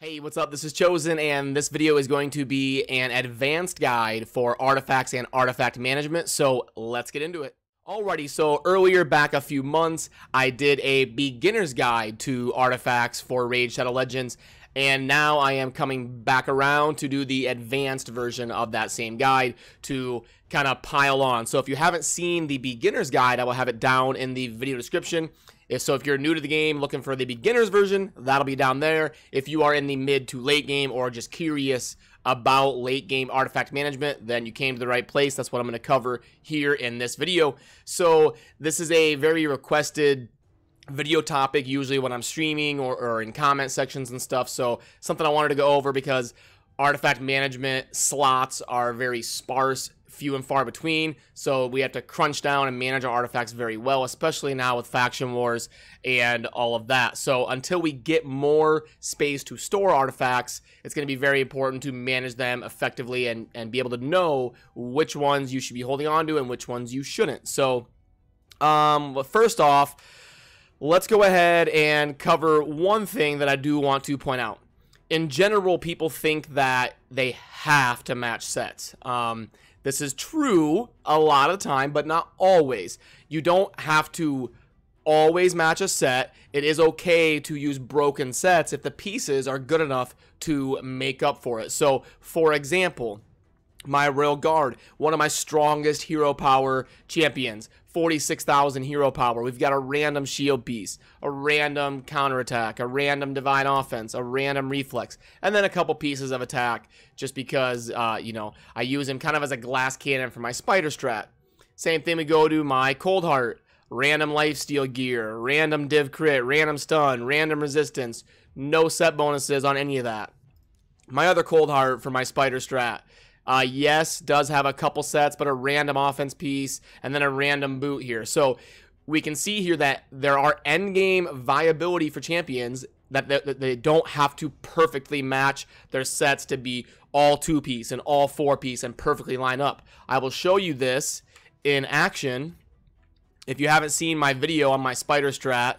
Hey, what's up? This is Chosen, and this video is going to be an advanced guide for artifacts and artifact management, so let's get into it. Alrighty, so earlier back a few months, I did a beginner's guide to artifacts for Raid Shadow Legends, and now I am coming back around to do the advanced version of that same guide to kind of pile on. So if you haven't seen the beginner's guide, I will have it down in the video description. If you're new to the game looking for the beginner's version, that'll be down there. If you are in the mid to late game or just curious about late game artifact management, then you came to the right place. That's what I'm going to cover here in this video. So this is a very requested video topic, usually when I'm streaming or in comment sections and stuff. So something I wanted to go over because artifact management slots are very sparse, few and far between, so we have to crunch down and manage our artifacts very well, especially now with faction wars and all of that. So until we get more space to store artifacts, it's going to be very important to manage them effectively and be able to know which ones you should be holding on to and which ones you shouldn't. So first off, let's go ahead and cover one thing that I do want to point out. In general, people think that they have to match sets. This is true a lot of the time, but not always. You don't have to always match a set. It is okay to use broken sets if the pieces are good enough to make up for it. So, for example, my Royal Guard, one of my strongest hero power champions, 46,000 hero power. We've got a random shield piece, a random counterattack, a random divine offense, a random reflex, and then a couple pieces of attack just because, you know, I use him kind of as a glass cannon for my spider strat. Same thing we go to my Cold Heart, random lifesteal gear, random div crit, random stun, random resistance, no set bonuses on any of that. My other Cold Heart for my spider strat, yes, does have a couple sets, but a random offense piece and then a random boot here. So we can see here that there are endgame viability for champions that they don't have to perfectly match their sets to be all 2-piece and all 4-piece and perfectly line up. I will show you this in action. If you haven't seen my video on my spider strat,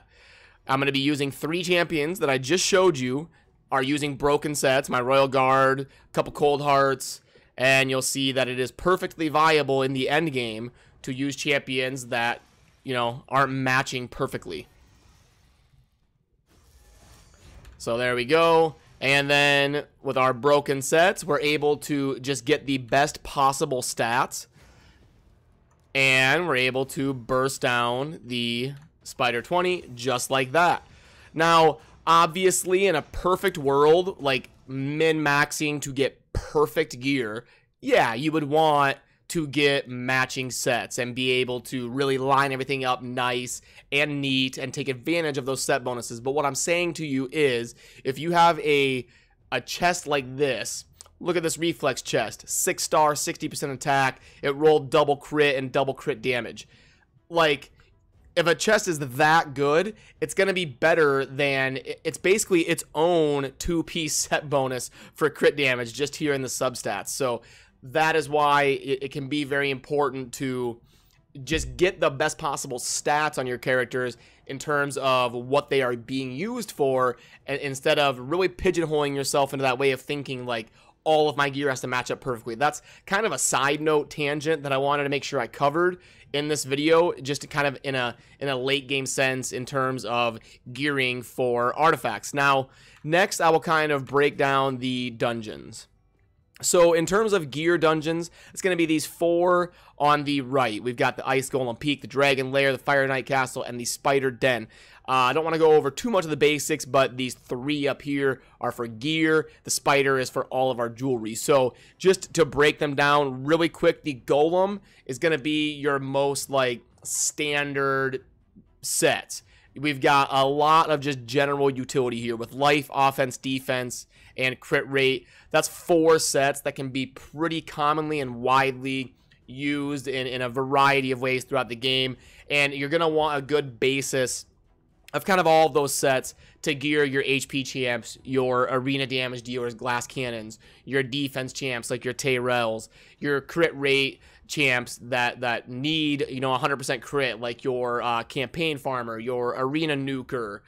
I'm going to be using 3 champions that I just showed you are using broken sets, my Royal Guard, a couple Cold Hearts, and you'll see that it is perfectly viable in the end game to use champions that, you know, aren't matching perfectly. So there we go. And then with our broken sets, we're able to just get the best possible stats. And we're able to burst down the Spider 20 just like that. Now, obviously, in a perfect world, like min-maxing to get perfect gear, yeah, you would want to get matching sets and be able to really line everything up nice and neat and take advantage of those set bonuses. But what I'm saying to you is, if you have a chest like this, look at this reflex chest, 6-star, 60% attack, it rolled double crit and double crit damage. Like, if a chest is that good, it's going to be better than, it's basically its own 2-piece set bonus for crit damage just here in the substats. So that is why it can be very important to just get the best possible stats on your characters in terms of what they are being used for, instead of really pigeonholing yourself into that way of thinking like all of my gear has to match up perfectly. That's kind of a side note tangent that I wanted to make sure I covered in this video, just to kind of in a late game sense in terms of gearing for artifacts. Now, next I will kind of break down the dungeons. So in terms of gear dungeons, it's going to be these 4 on the right. We've got the Ice Golem Peak, the Dragon Lair, the Fire Knight Castle, and the Spider Den. I don't want to go over too much of the basics, but these 3 up here are for gear. The Spider is for all of our jewelry. So just to break them down really quick, the Golem is going to be your most like standard set. We've got a lot of just general utility here with life, offense, defense, and crit rate. That's 4 sets that can be pretty commonly and widely used in a variety of ways throughout the game. And you're going to want a good basis of kind of all of those sets to gear your HP champs, your arena damage dealers, glass cannons, your defense champs like your Tyrells, your crit rate champs that need, you know, 100% crit, like your campaign farmer, your arena nuker.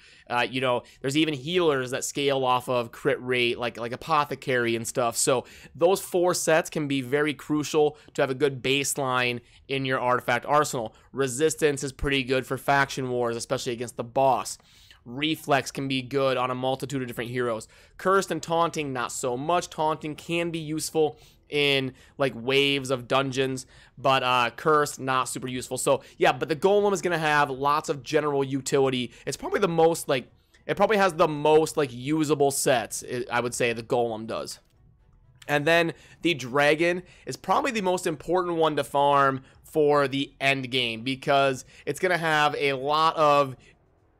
You know, there's even healers that scale off of crit rate, like apothecary and stuff. So those 4 sets can be very crucial to have a good baseline in your artifact arsenal. Resistance is pretty good for faction wars, especially against the boss. Reflex can be good on a multitude of different heroes. Cursed and Taunting, not so much. Taunting can be useful in like waves of dungeons, but Cursed, not super useful. So yeah, but the Golem is going to have lots of general utility. It's probably the most like, it probably has the most like usable sets, I would say the Golem does. And then the Dragon is probably the most important one to farm for the end game, because it's going to have a lot of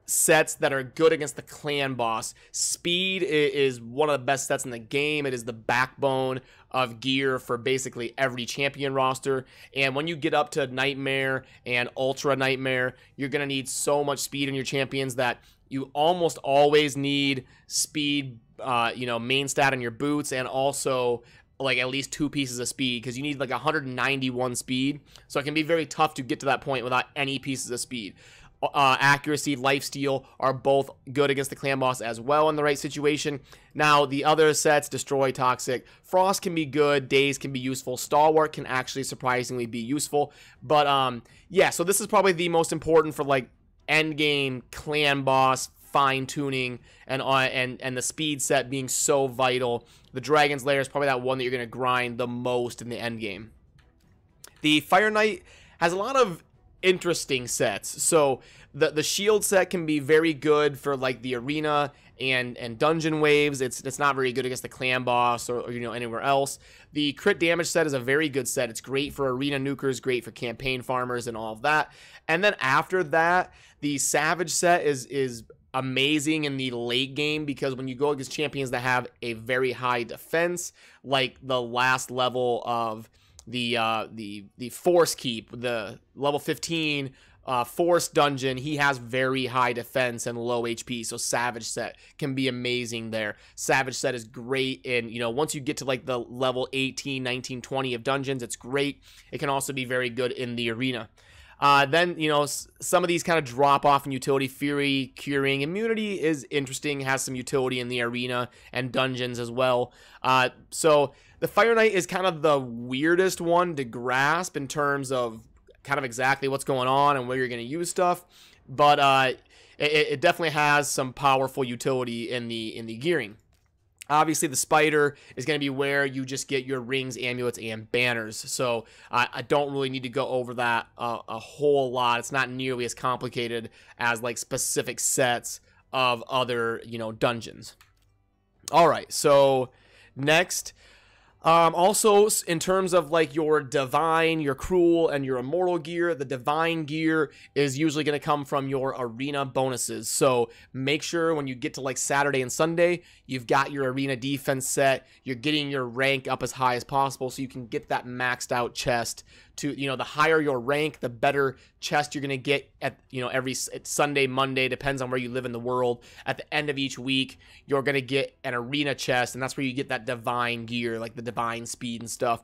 sets that are good against the clan boss. Speed is one of the best sets in the game. It is the backbone of gear for basically every champion roster. And when you get up to Nightmare and Ultra Nightmare, you're going to need so much speed in your champions that you almost always need speed, you know, main stat in your boots, and also like at least 2 pieces of speed, because you need like 191 speed. So it can be very tough to get to that point without any pieces of speed. Accuracy, lifesteal are both good against the clan boss as well in the right situation. Now, the other sets, Destroy, Toxic, Frost can be good, Daze can be useful, Stalwart can actually surprisingly be useful. But, yeah, so this is probably the most important for, like, endgame clan boss fine-tuning and the speed set being so vital. The Dragon's Lair is probably that one that you're going to grind the most in the endgame. The Fire Knight has a lot of interesting sets. So the shield set can be very good for like the arena and dungeon waves. It's not very good against the clan boss or you know, anywhere else. The crit damage set is a very good set. It's great for arena nukers, great for campaign farmers and all of that. And then after that, the savage set is amazing in the late game, because when you go against champions that have a very high defense, like the last level of the Force Keep, the level 15 Force Dungeon, he has very high defense and low HP, so Savage set can be amazing there. Savage set is great in, you know, once you get to like the level 18, 19, 20 of dungeons, it's great. It can also be very good in the arena. Then, you know, some of these kind of drop off in utility. Fury, Curing, Immunity is interesting, has some utility in the arena and dungeons as well. So the Fire Knight is kind of the weirdest one to grasp in terms of kind of exactly what's going on and where you're going to use stuff. But it definitely has some powerful utility in the gearing. Obviously, the Spider is going to be where you just get your rings, amulets, and banners. So I don't really need to go over that a whole lot. It's not nearly as complicated as like specific sets of other, you know, dungeons. All right, so next, also in terms of like your divine, your cruel, and your immortal gear, the divine gear is usually going to come from your arena bonuses. So make sure when you get to like Saturday and Sunday, you've got your arena defense set, you're getting your rank up as high as possible so you can get that maxed out chest. To, you know, the higher your rank, the better chest you're going to get at, you know, every Sunday, Monday, depends on where you live in the world. At the end of each week, you're going to get an arena chest, and that's where you get that divine gear, like the divine speed and stuff.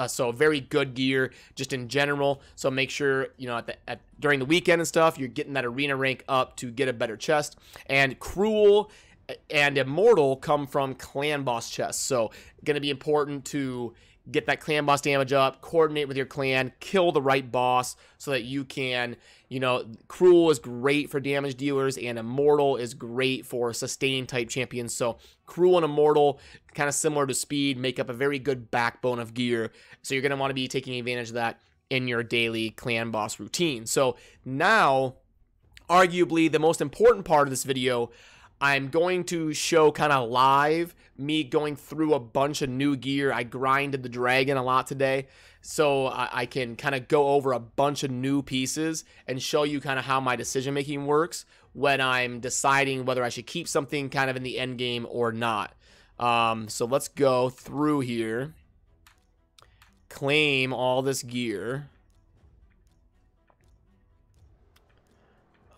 So very good gear just in general. So make sure, you know, during the weekend and stuff, you're getting that arena rank up to get a better chest. And cruel and immortal come from clan boss chests. So going to be important to get that clan boss damage up, coordinate with your clan, kill the right boss so that you can, you know, cruel is great for damage dealers and immortal is great for sustain type champions. So cruel and immortal, kind of similar to speed, make up a very good backbone of gear. So you're going to want to be taking advantage of that in your daily clan boss routine. So now, arguably the most important part of this video, I'm going to show kind of live me going through a bunch of new gear. I grinded the dragon a lot today, so I can kind of go over a bunch of new pieces and show you kind of how my decision making works when I'm deciding whether I should keep something kind of in the end game or not. So let's go through here, claim all this gear.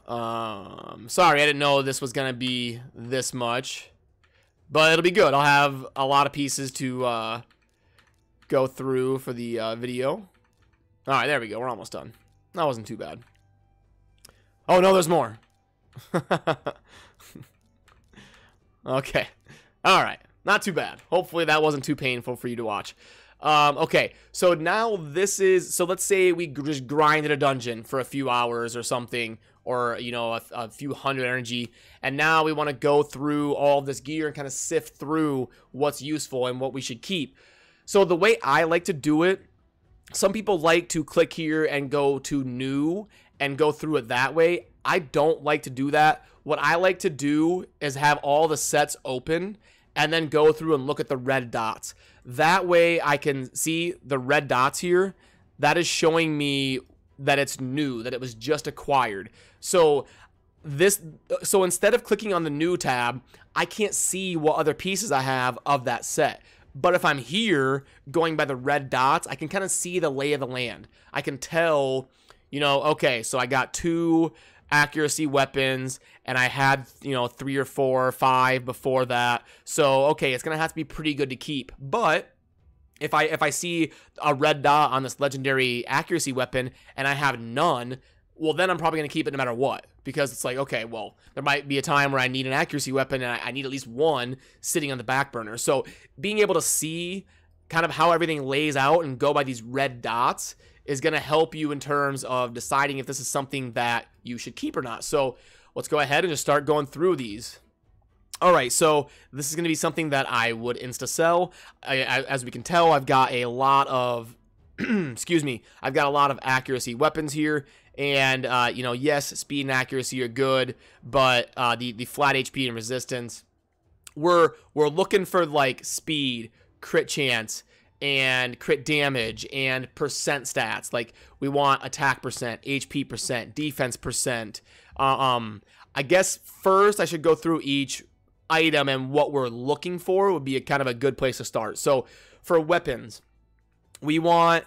Sorry, I didn't know this was gonna be this much, but it'll be good. I'll have a lot of pieces to go through for the video. All right, there we go. We're almost done. That wasn't too bad. Oh, no, there's more. Okay. All right. Not too bad. Hopefully that wasn't too painful for you to watch. Okay, so now this is, so let's say we just grinded a dungeon for a few hours or something, or, you know, a few hundred energy, and now we want to go through all of this gear and kind of sift through what's useful and what we should keep. So the way I like to do it, some people like to click here and go to new and go through it that way. I don't like to do that. What I like to do is have all the sets open and then go through and look at the red dots. That way I can see the red dots here. That is showing me that it's new, that it was just acquired. So instead of clicking on the new tab, I can't see what other pieces I have of that set. But if I'm here going by the red dots, I can kind of see the lay of the land. I can tell, you know, okay, so I got 2 accuracy weapons and I had, you know, 3 or 4 or 5 before that. So, okay, it's going to have to be pretty good to keep. But if I see a red dot on this legendary accuracy weapon and I have none, well, then I'm probably going to keep it no matter what. Because it's like, okay, well, there might be a time where I need an accuracy weapon and I need at least one sitting on the back burner. So being able to see kind of how everything lays out and go by these red dots is going to help you in terms of deciding if this is something that you should keep or not. So let's go ahead and just start going through these. All right, so this is going to be something that I would insta-sell. As we can tell, I've got a lot of, excuse me, I've got a lot of accuracy weapons here. And, you know, yes, speed and accuracy are good, but the flat HP and resistance, we're looking for, like, speed, crit chance, and crit damage, and percent stats. Like, we want attack percent, HP percent, defense percent. I guess first I should go through each item, and what we're looking for would be a kind of a good place to start. So, for weapons, we want...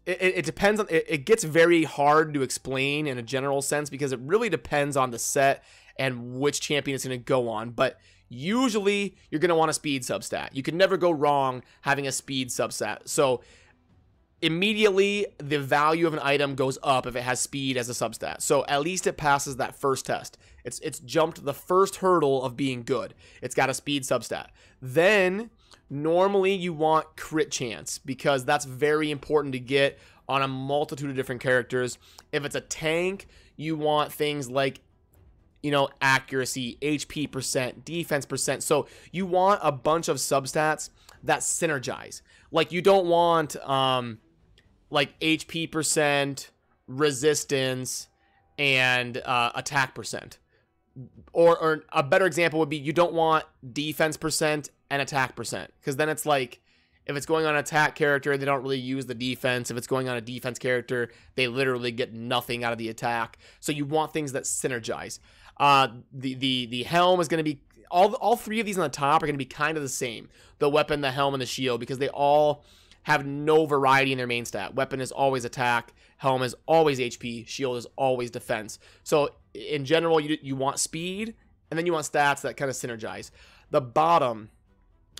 It depends on, it gets very hard to explain in a general sense because it really depends on the set and which champion it's going to go on. But usually you're going to want a speed substat. You can never go wrong having a speed substat. So immediately the value of an item goes up if it has speed as a substat. So at least it passes that first test. It's jumped the first hurdle of being good. It's got a speed substat. Then normally you want crit chance because that's very important to get on a multitude of different characters. If it's a tank, you want things like, you know, accuracy, HP percent, defense percent. So you want a bunch of substats that synergize. Like you don't want like HP percent, resistance, and attack percent. Or a better example would be you don't want defense percent and attack percent, because then it's like if it's going on an attack character, they don't really use the defense. If it's going on a defense character, they literally get nothing out of the attack. So you want things that synergize. The helm is going to be all 3 of these on the top are going to be kind of the same. The weapon, the helm, and the shield, because they all have no variety in their main stat. Weapon is always attack, helm is always HP, shield is always defense. So in general, you want speed, and then you want stats that kind of synergize. The bottom,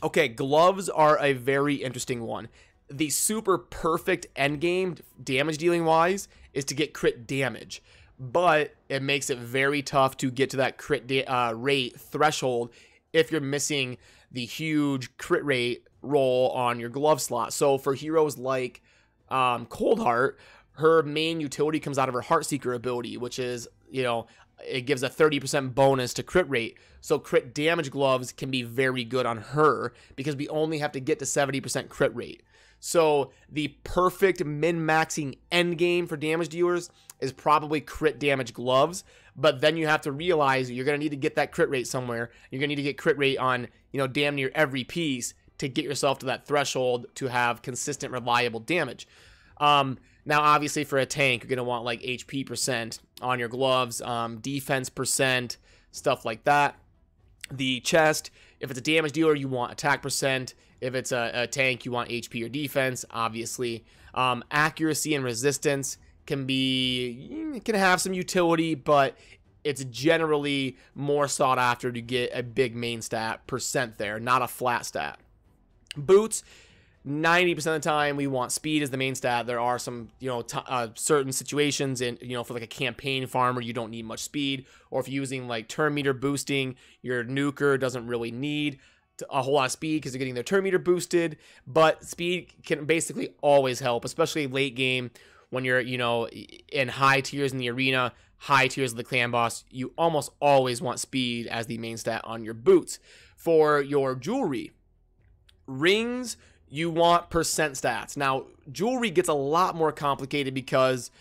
okay, gloves are a very interesting one. The super perfect endgame, damage dealing wise, is to get crit damage. But it makes it very tough to get to that crit rate threshold if you're missing the huge crit rate roll on your glove slot. So for heroes like Coldheart, her main utility comes out of her Heartseeker ability, which is, you know, it gives a 30% bonus to crit rate. So crit damage gloves can be very good on her because we only have to get to 70% crit rate. So the perfect min-maxing end game for damage dealers is probably crit damage gloves, but then you have to realize you're going to need to get that crit rate somewhere. You're going to need to get crit rate on, you know, damn near every piece to get yourself to that threshold to have consistent, reliable damage. Now, obviously, for a tank, you're going to want, like, HP percent on your gloves, defense percent, stuff like that. The chest, if it's a damage dealer, you want attack percent. If it's a tank, you want HP or defense, obviously. Accuracy and resistance can have some utility, but it's generally more sought after to get a big main stat percent there, not a flat stat. Boots, 90% of the time we want speed as the main stat. There are some, you know, certain situations in, you know, for like a campaign farmer, you don't need much speed, or if you're using like turn meter boosting, your nuker doesn't really need a whole lot of speed because you're getting their turn meter boosted, but speed can basically always help, especially late game when you're, you know, in high tiers in the arena, high tiers of the clan boss. You almost always want speed as the main stat on your boots. For your jewelry, rings, you want percent stats. Now, jewelry gets a lot more complicated because,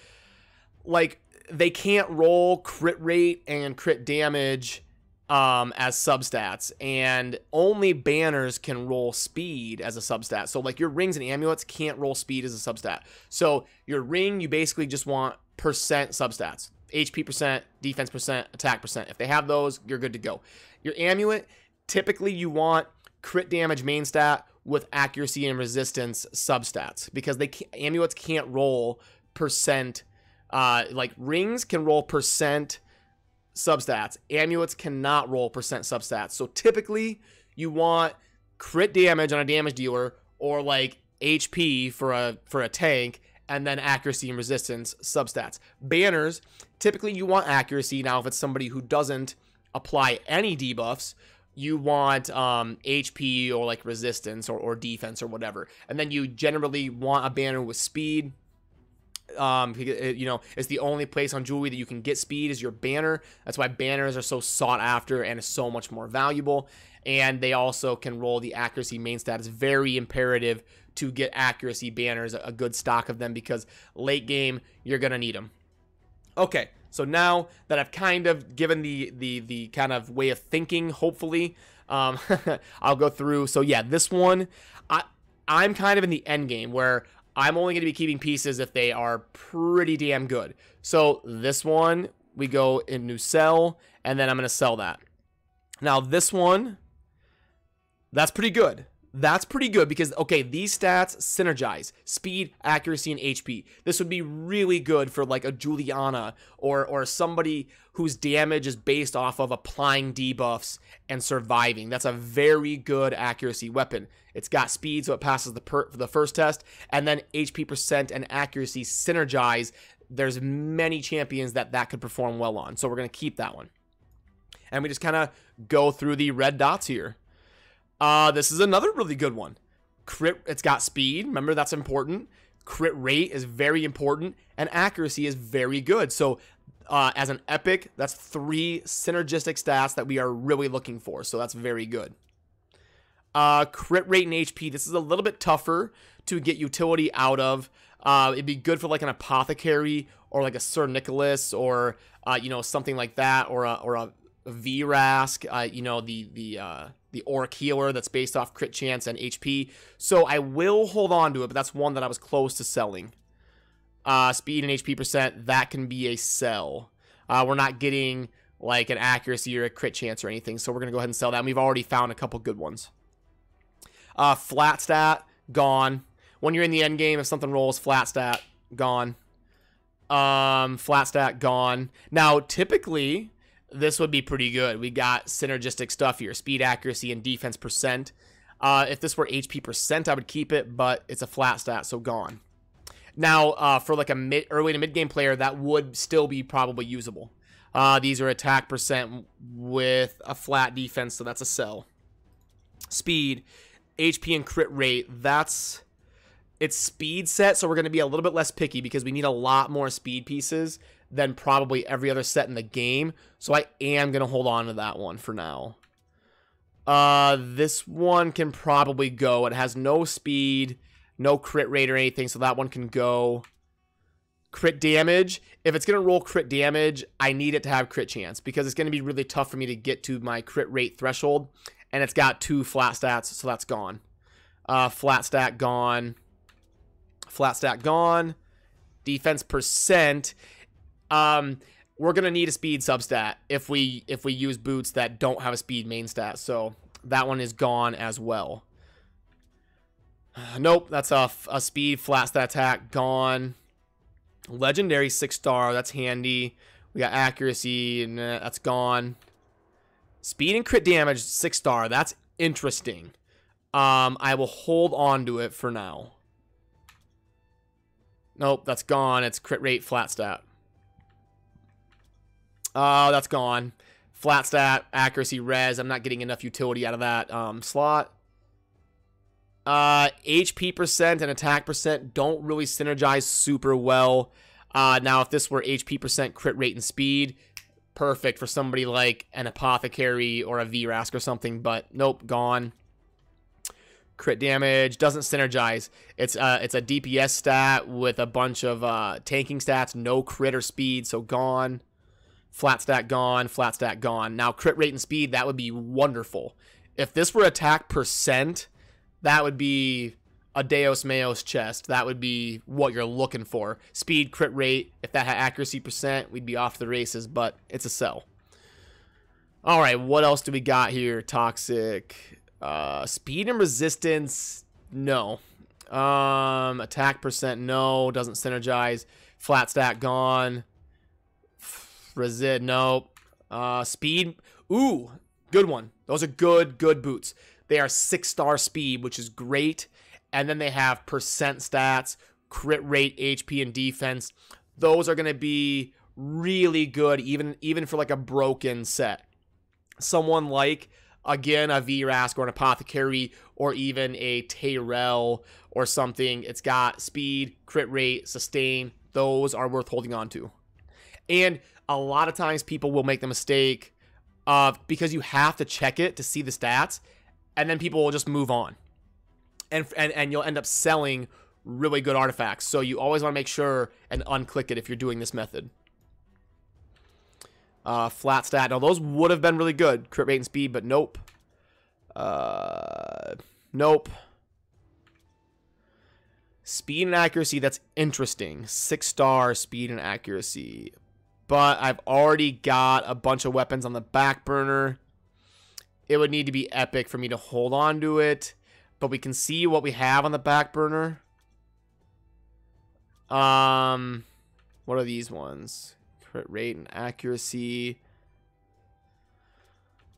like, they can't roll crit rate and crit damage as substats, and only banners can roll speed as a substat. So, like, your rings and amulets can't roll speed as a substat. So, your ring, you basically just want percent substats. HP percent, defense percent, attack percent. If they have those, you're good to go. Your amulet, typically you want crit damage main stat with accuracy and resistance substats, because amulets can't roll percent. Like rings can roll percent substats. Amulets cannot roll percent substats. So typically you want crit damage on a damage dealer, or like HP for a tank, and then accuracy and resistance substats. Banners, typically you want accuracy. Now if it's somebody who doesn't apply any debuffs, you want HP or like resistance or defense or whatever. And then you generally want a banner with speed. You know, it's the only place on jewelry that you can get speed is your banner. That's why banners are so sought after and is so much more valuable. And they also can roll the accuracy main stat. It's very imperative to get accuracy banners, a good stock of them, because late game you're gonna need them. Okay, so now that I've kind of given the kind of way of thinking, hopefully, I'll go through. So yeah, this one, I'm kind of in the end game where I'm only going to be keeping pieces if they are pretty damn good. So this one, we go into sell, and then I'm going to sell that. Now this one, that's pretty good. That's pretty good because, okay, these stats synergize. Speed, accuracy, and HP. This would be really good for like a Juliana or somebody whose damage is based off of applying debuffs and surviving. That's a very good accuracy weapon. It's got speed, so it passes the first test, and then HP percent and accuracy synergize. There's many champions that could perform well on, so we're going to keep that one. And we just kind of go through the red dots here. This is another really good one. Crit, it's got speed. Remember, that's important. Crit rate is very important, and accuracy is very good. So, as an epic, that's 3 synergistic stats that we are really looking for. So that's very good. Crit rate and HP. This is a little bit tougher to get utility out of. It'd be good for like an apothecary or like a Sir Nicholas or you know, something like that, or a VRASK. You know, the Orc healer that's based off crit chance and HP. So I will hold on to it, but that's one that I was close to selling. Speed and HP percent, that can be a sell. We're not getting like an accuracy or a crit chance or anything, so we're going to go ahead and sell that. And we've already found a couple good ones. Flat stat, gone. When you're in the end game, if something rolls, flat stat, gone. Flat stat, gone. Now, typically, this would be pretty good. We got synergistic stuff here. Speed, accuracy, and defense percent. If this were HP percent, I would keep it, but it's a flat stat, so gone. Now, for like a early to mid-game player, that would still be probably usable. These are attack percent with a flat defense, so that's a sell. Speed, HP, and crit rate, it's speed set, so we're going to be a little bit less picky because we need a lot more speed pieces than probably every other set in the game. So I am going to hold on to that one for now. This one can probably go. It has no speed, no crit rate or anything, so that one can go. Crit damage. If it's going to roll crit damage, I need it to have crit chance because it's going to be really tough for me to get to my crit rate threshold. And it's got 2 flat stats, so that's gone. Flat stat, gone. Flat stat, gone. Defense percent. We're going to need a speed substat if we use boots that don't have a speed main stat. So that one is gone as well. Nope, that's a speed flat stat attack, gone. Legendary 6-star, that's handy. We got accuracy, and that's gone. Speed and crit damage 6-star, that's interesting. I will hold on to it for now. Nope, that's gone. It's crit rate, flat stat. That's gone. Flat stat, accuracy, res. I'm not getting enough utility out of that slot. HP percent and attack percent don't really synergize super well. Now, if this were HP percent, crit rate, and speed, perfect for somebody like an Apothecary or a VRASK or something, but nope, gone. Crit damage doesn't synergize. It's a DPS stat with a bunch of tanking stats, no crit or speed, so gone. Flat stat gone, flat stat gone. Now, crit rate and speed, that would be wonderful. If this were attack percent, that would be a Deus Meos chest. That would be what you're looking for. Speed, crit rate, if that had accuracy percent, we'd be off the races, but it's a sell. All right, what else do we got here? Toxic. Speed and resistance, no. Attack percent, no. Doesn't synergize. Flat stat, gone. Resist, no. Speed, ooh, good one. Those are good boots. They are 6-star speed, which is great. And then they have percent stats, crit rate, HP, and defense. Those are going to be really good, even for like a broken set. Someone like, again, a VRASK or an Apothecary or even a Tyrell or something. It's got speed, crit rate, sustain. Those are worth holding on to. And a lot of times people will make the mistake of, because you have to check it to see the stats, and then people will just move on. And you'll end up selling really good artifacts. So you always want to make sure and unclick it if you're doing this method. Flat stat. Now, those would have been really good. Crit rate and speed, but nope. Nope. Speed and accuracy, that's interesting. 6-star speed and accuracy. But I've already got a bunch of weapons on the back burner. It would need to be epic for me to hold on to it. But we can see what we have on the back burner. What are these ones? Crit rate and accuracy.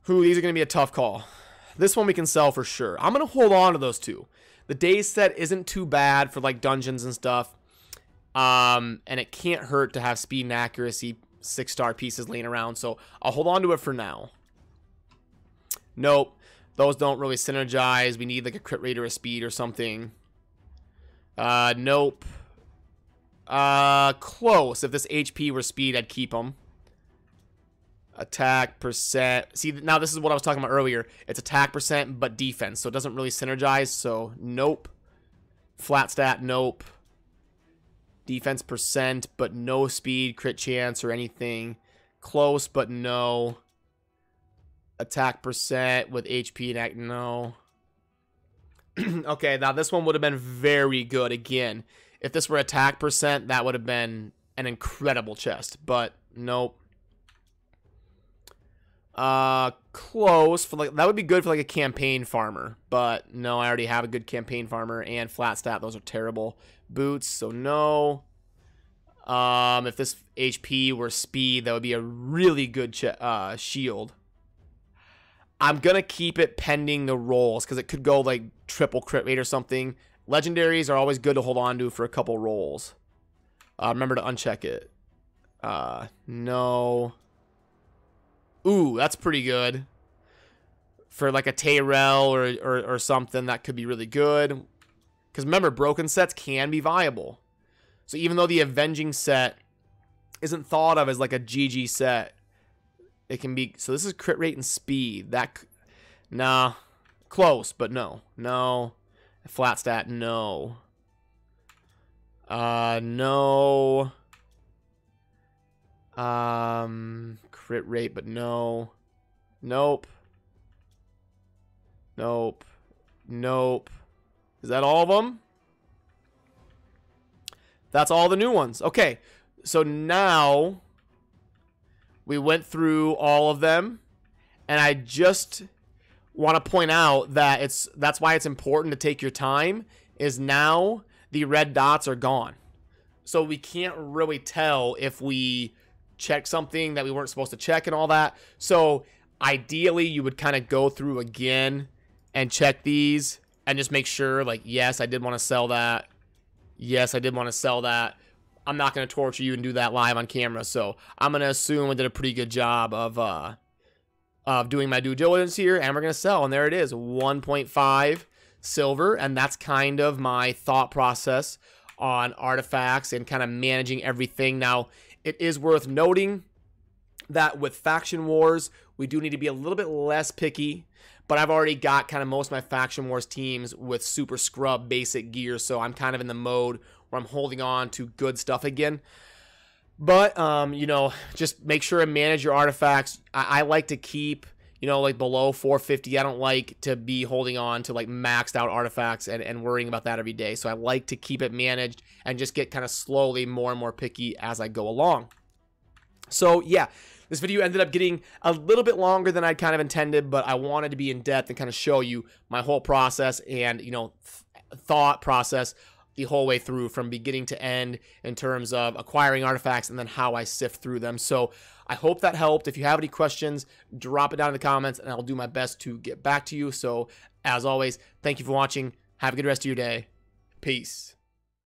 These are going to be a tough call. This one we can sell for sure. I'm going to hold on to those two. The days set isn't too bad for like dungeons and stuff. And it can't hurt to have speed and accuracy 6-star pieces laying around. So I'll hold on to it for now. Nope. Those don't really synergize. We need like a crit rate or a speed or something. Nope. Close. If this HP were speed, I'd keep them. Attack percent. See, now this is what I was talking about earlier. It's attack percent, but defense. So it doesn't really synergize. So nope. Flat stat, nope. Defense percent, but no speed, crit chance, or anything. Close, but no. Attack percent with HP and act, no. Okay, now this one would have been very good again. If this were attack percent, that would have been an incredible chest, but nope. Close for like, that would be good for like a campaign farmer, but no, I already have a good campaign farmer. And flat stat, those are terrible. Boots, so no. If this HP were speed, that would be a really good shield. I'm gonna keep it pending the rolls because it could go like triple crit rate or something. Legendaries are always good to hold on to for a couple rolls. Remember to uncheck it. No. Ooh, that's pretty good. For like a Tyrell or something, that could be really good. Because remember, broken sets can be viable. So even though the Avenging set isn't thought of as like a GG set, it can be. So this is crit rate and speed. Nah. Close, but no. No. Flat stat, no. No. Crit rate, but no. Nope. Nope. Nope. Is that all of them? That's all the new ones. Okay. So now we went through all of them, and I just want to point out that that's why it's important to take your time, is now the red dots are gone. So we can't really tell if we check something that we weren't supposed to check and all that. So ideally you would kind of go through again and check these and just make sure, like, yes, I did want to sell that. Yes, I did want to sell that. I'm not going to torture you and do that live on camera, so I'm going to assume I did a pretty good job of doing my due diligence here, and we're going to sell, and there it is, 1.5 silver, and that's kind of my thought process on artifacts and kind of managing everything. Now, it is worth noting that with Faction Wars, we do need to be a little bit less picky, but I've already got kind of most of my Faction Wars teams with super scrub basic gear, so I'm kind of in the mode where I'm holding on to good stuff again. But, you know, just make sure and manage your artifacts. I like to keep, you know, like below 450. I don't like to be holding on to like maxed out artifacts and worrying about that every day. So I like to keep it managed and just get kind of slowly more and more picky as I go along. So yeah, this video ended up getting a little bit longer than I kind of intended, but I wanted to be in depth and kind of show you my whole process and, you know, thought process the whole way through from beginning to end in terms of acquiring artifacts and then how I sift through them. So I hope that helped. If you have any questions, drop it down in the comments and I'll do my best to get back to you. So as always, thank you for watching. Have a good rest of your day. Peace.